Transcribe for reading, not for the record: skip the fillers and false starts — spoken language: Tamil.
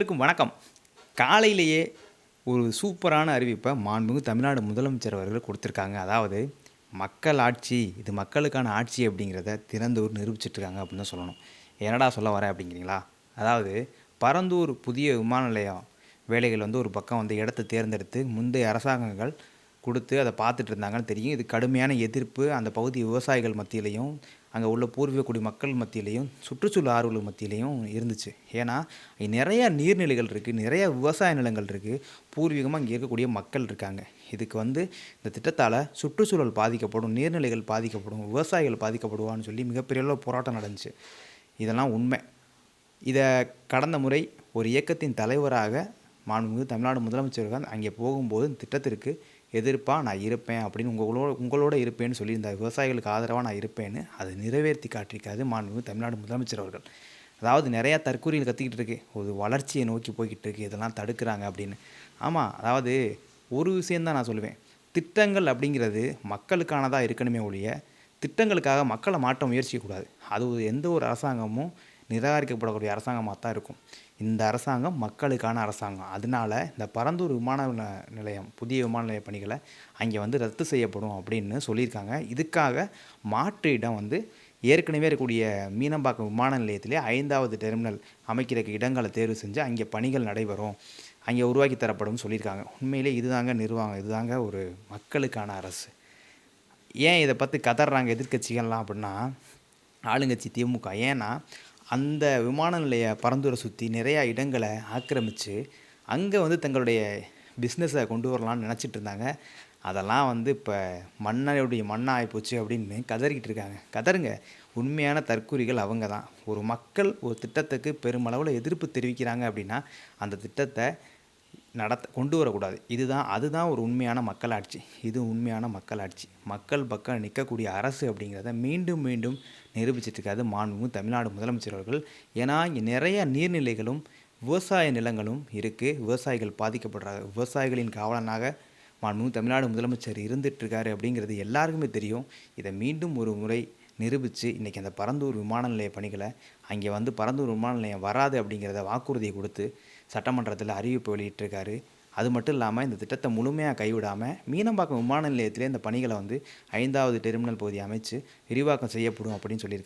அனைவருக்கும் வணக்கம். காலையிலேயே ஒரு சூப்பரான அறிவிப்ப மாண்புமிகு தமிழ்நாடு முதலமைச்சர் அவர்கள் குடுத்துருக்காங்க. அதாவது மக்கள் ஆட்சி, இது மக்களுக்கான ஆட்சி அப்படிங்கிறத தினந்தோறும் நிரூபிச்சுட்டுருக்காங்க அப்படின்னு தான் சொல்லணும். என்னடா சொல்ல வரேன் அப்படிங்கிறீங்களா? அதாவது பரந்தூர் புதிய விமான நிலையம் வேலைகள் ஒரு பக்கம் இடத்த தேர்ந்தெடுத்து முந்தைய அரசாங்கங்கள் குடுத்து அத பார்த்துட்டு இருந்தாங்கன்னு தெரியும். இது கடுமையான எதிர்ப்பு அந்த பகுதி விவசாயிகள் மத்தியிலயும், அங்க உள்ள பூர்வீக குடி மக்கள் மத்தியிலயும், சுற்றுச்சூழல் ஆர்வலர்கள் மத்தியிலயும் இருந்துச்சு. ஏன்னா, நிறைய நீர்நிலைகள் இருக்கு, நிறைய விவசாய நிலங்கள் இருக்கு, பூர்வீகமா இங்க இருக்கக்கூடிய மக்கள் இருக்காங்க. இதுக்கு இந்த திட்டத்தால சுற்றுச்சூழல் பாதிக்கப்படும், நீர்நிலைகள் பாதிக்கப்படும், விவசாயிகள் பாதிக்கப்படுவான்னு சொல்லி மிகப்பெரிய அளவுல போராட்டம் நடந்துச்சு. இதெல்லாம் உண்மை. இத கடந்த முறை ஒரு இயக்கத்தின் தலைவராக மாண்புமிகு தமிழ்நாடு முதலமைச்சர்கள் அங்கே போகும்போது இந்த திட்டத்திற்கு எதிர்ப்பா நான் இருப்பேன் அப்படின்னு உங்களோட இருப்பேன்னு சொல்லியிருந்தார். விவசாயிகளுக்கு ஆதரவா நான் இருப்பேன்னு அதை நிறைவேற்றி காட்டியிருக்காரு மாண்புமிகு தமிழ்நாடு முதலமைச்சர் அவர்கள். அதாவது நிறையா தற்கூறிகள் கத்திக்கிட்டு இருக்கு. ஒரு வளர்ச்சியை நோக்கி போய்க்கிட்டு இருக்கு. இதெல்லாம் தடுக்கிறாங்க அப்படின்னு. ஆமா, அதாவது ஒரு விஷயம் தான் நான் சொல்லுவேன். திட்டங்கள் அப்படிங்கிறது மக்களுக்கானதா இருக்கணுமே ஒழிய, திட்டங்களுக்காக மக்கள மாற்ற முயற்சிக்கக்கூடாது. அது எந்த ஒரு அரசாங்கமும் நிராகரிக்கப்படக்கூடிய அரசாங்கமா தான் இருக்கும். இந்த அரசாங்கம் மக்களுக்கான அரசாங்கம். அதனால இந்த பரந்தூர் விமான நிலையம், புதிய விமான நிலைய பணிகள அங்கே ரத்து செய்யப்படும் அப்படின்னு சொல்லியிருக்காங்க. இதுக்காக மாற்று இடம் ஏற்கனவே இருக்கக்கூடிய மீனம்பாக்கம் விமான நிலையத்திலே 5வது டெர்மினல் அமைக்கிறக்கு இடங்கள தேர்வு செஞ்சு அங்கே பணிகள் நடைபெறும். அங்கே உருவாக்கி தரப்படும்னு சொல்லியிருக்காங்க. உண்மையிலே இதுதாங்க நிர்வாகம். இதுதாங்க ஒரு மக்களுக்கான அரசு. ஏன் இத பத்தி கதர்றாங்க எதிர்க்கட்சிகள்லாம் அப்படின்னா, ஆளுங்கட்சி திமுக. ஏன்னா, அந்த விமான நிலைய பரந்தூர சுத்தி நிறையா இடங்கள ஆக்கிரமிச்சு, அங்க தங்களுடைய பிஸ்னஸ கொண்டு வரலான்னு நெனச்சிட்டு இருந்தாங்க. அதெல்லாம் இப்ப மண்ணோடைய மண்ணா ஆயிப்போச்சு அப்படின்னு கதறிக்கிட்டு இருக்காங்க. கதறுங்க. உண்மையான தற்குறிகள் அவங்க தான். ஒரு மக்கள் ஒரு திட்டத்துக்கு பெருமளவுல எதிர்ப்பு தெரிவிக்கிறாங்க அப்படின்னா, அந்த திட்டத்த கொண்டு வரக்கூடாது. அதுதான் ஒரு உண்மையான மக்களாட்சி. இது உண்மையான மக்களாட்சி. மக்கள் பக்கம் நிற்கக்கூடிய அரசு அப்படிங்கிறத மீண்டும் மீண்டும் நிரூபிச்சிட்டு இருக்காரு மாண்புமிகு தமிழ்நாடு முதலமைச்சர் அவர்கள். ஏன்னா, இங்கே நிறைய நீர்நிலைகளும், விவசாய நிலங்களும் இருக்கு. விவசாயிகள் பாதிக்கப்படுறாங்க. விவசாயிகளின் காவலனாக மாண்புமிகு தமிழ்நாடு முதலமைச்சர் இருந்துட்டு இருக்காரு அப்படிங்கிறது எல்லாருக்குமே தெரியும். இதை மீண்டும் ஒரு முறை நிரூபித்து இன்றைக்கி அந்த பரந்தூர் விமான நிலைய பணிகளை அங்கே பரந்தூர் விமான நிலையம் வராது அப்படிங்கிறத வாக்குறுதியை கொடுத்து சட்டமன்றத்தில் அறிவிப்பு வெளியிட்டிருக்காரு. அது மட்டும் இல்லாமல் இந்த திட்டத்தை முழுமையாக கைவிடாமல் மீனம்பாக்கம் விமான நிலையத்திலே இந்த பணிகளை 5வது டெர்மினல் பகுதி அமைச்சு விரிவாக்கம் செய்யப்படும் அப்படின்னு சொல்லியிருக்காரு.